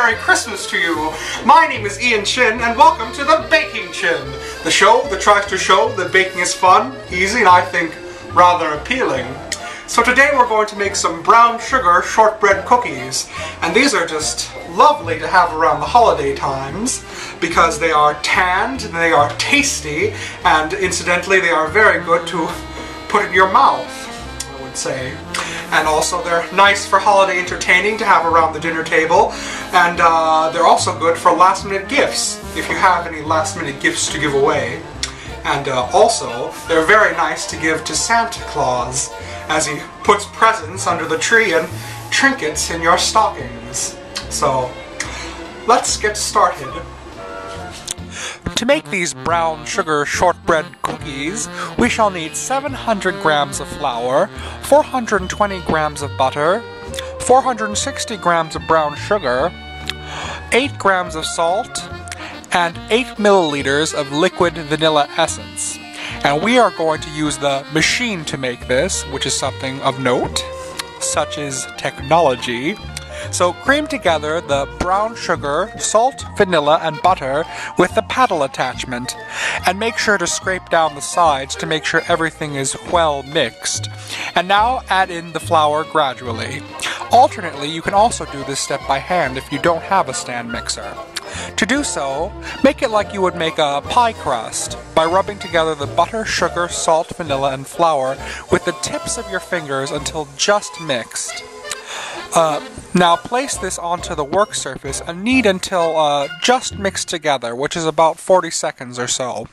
Merry Christmas to you. My name is Ian Chin, and welcome to the Baking Chin, the show that tries to show that baking is fun, easy, and I think rather appealing. So today we're going to make some brown sugar shortbread cookies, and these are just lovely to have around the holiday times because they are tanned, they are tasty, and incidentally they are very good to put in your mouth, I would say. And also they're nice for holiday entertaining to have around the dinner table, and they're also good for last minute gifts if you have any last minute gifts to give away. And also they're very nice to give to Santa Claus as he puts presents under the tree and trinkets in your stockings. So let's get started. To make these brown sugar shortbread cookies, we shall need 700 grams of flour, 420 grams of butter, 460 grams of brown sugar, 8 grams of salt, and 8 milliliters of liquid vanilla essence. And we are going to use the machine to make this, which is something of note, such as technology. So cream together the brown sugar, salt, vanilla, and butter with the paddle attachment, and make sure to scrape down the sides to make sure everything is well mixed. And now add in the flour gradually. Alternately, you can also do this step by hand if you don't have a stand mixer. To do so, make it like you would make a pie crust by rubbing together the butter, sugar, salt, vanilla, and flour with the tips of your fingers until just mixed. Now place this onto the work surface and knead until just mixed together, which is about 40 seconds or so.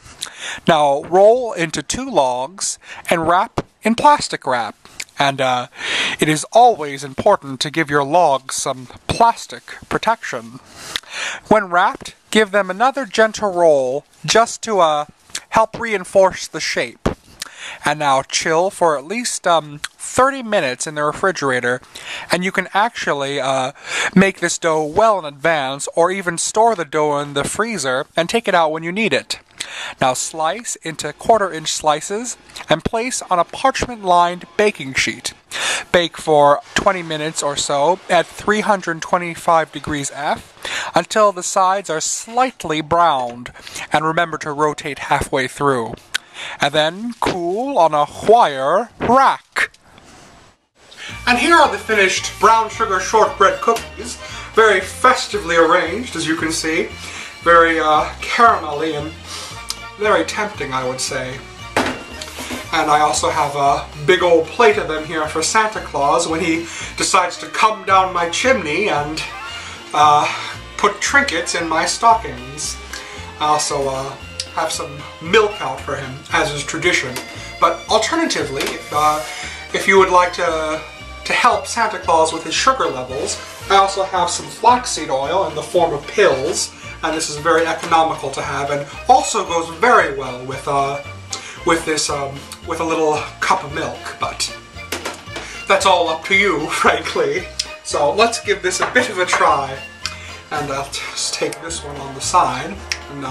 Now roll into 2 logs and wrap in plastic wrap. And it is always important to give your logs some plastic protection. When wrapped, give them another gentle roll just to help reinforce the shape. And now chill for at least 30 minutes in the refrigerator, and you can actually make this dough well in advance, or even store the dough in the freezer and take it out when you need it. Now slice into 1/4-inch slices and place on a parchment-lined baking sheet. Bake for 20 minutes or so at 325 degrees F until the sides are slightly browned, and remember to rotate halfway through. And then cool on a wire rack. And here are the finished brown sugar shortbread cookies, very festively arranged, as you can see, very caramelly and very tempting, I would say. And I also have a big old plate of them here for Santa Claus when he decides to come down my chimney and put trinkets in my stockings. I also have some milk out for him, as is tradition. But alternatively, if you would like to help Santa Claus with his sugar levels, I also have some flaxseed oil in the form of pills, and this is very economical to have, and also goes very well with this with a little cup of milk. But that's all up to you, frankly. So let's give this a bit of a try, and I'll just take this one on the side and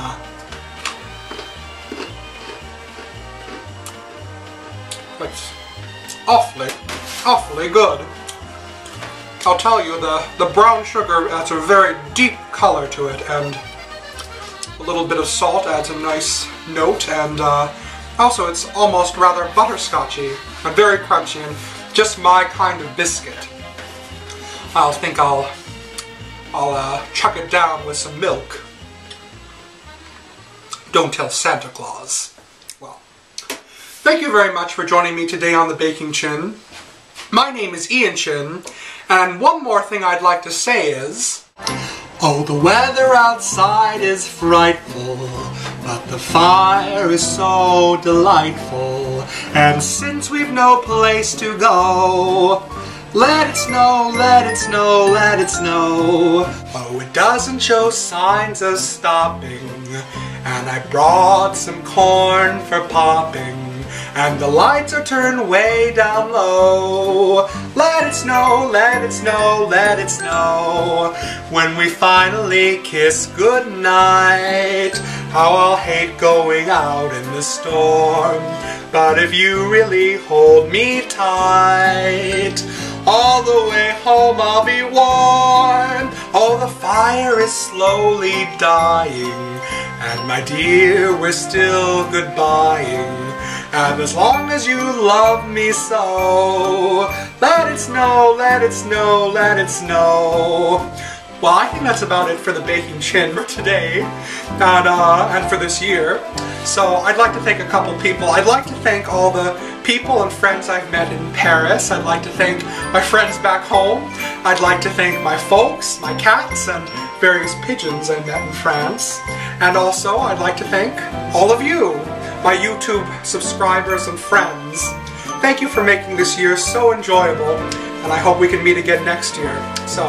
it's awfully good. I'll tell you, the brown sugar adds a very deep color to it, and a little bit of salt adds a nice note, and also it's almost rather butterscotchy and very crunchy, and just my kind of biscuit. I think I'll chuck it down with some milk. Don't tell Santa Claus. Well, thank you very much for joining me today on the Baking Chin. My name is Ian Chin, and one more thing I'd like to say is, oh, the weather outside is frightful, but the fire is so delightful, and since we've no place to go, let it snow, let it snow, let it snow. Oh, it doesn't show signs of stopping, and I brought some corn for popping, and the lights are turned way down low. Let it snow, let it snow, let it snow. When we finally kiss goodnight, how I'll hate going out in the storm. But if you really hold me tight, All the way home I'll be warm. Oh, the fire is slowly dying, and my dear, we're still goodbying. And as long as you love me so, let it snow, let it snow, let it snow. Well, I think that's about it for the Baking Chin for today, and for this year. So I'd like to thank a couple people. I'd like to thank all the people and friends I've met in Paris. I'd like to thank my friends back home. I'd like to thank my folks, my cats, and various pigeons I met in France. And also, I'd like to thank all of you, my YouTube subscribers and friends. Thank you for making this year so enjoyable, and I hope we can meet again next year. So,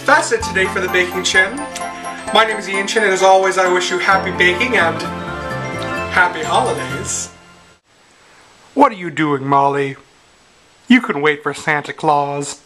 that's it today for the Baking Chin. My name is Ian Chin, and as always, I wish you happy baking and happy holidays. What are you doing, Molly? You can wait for Santa Claus.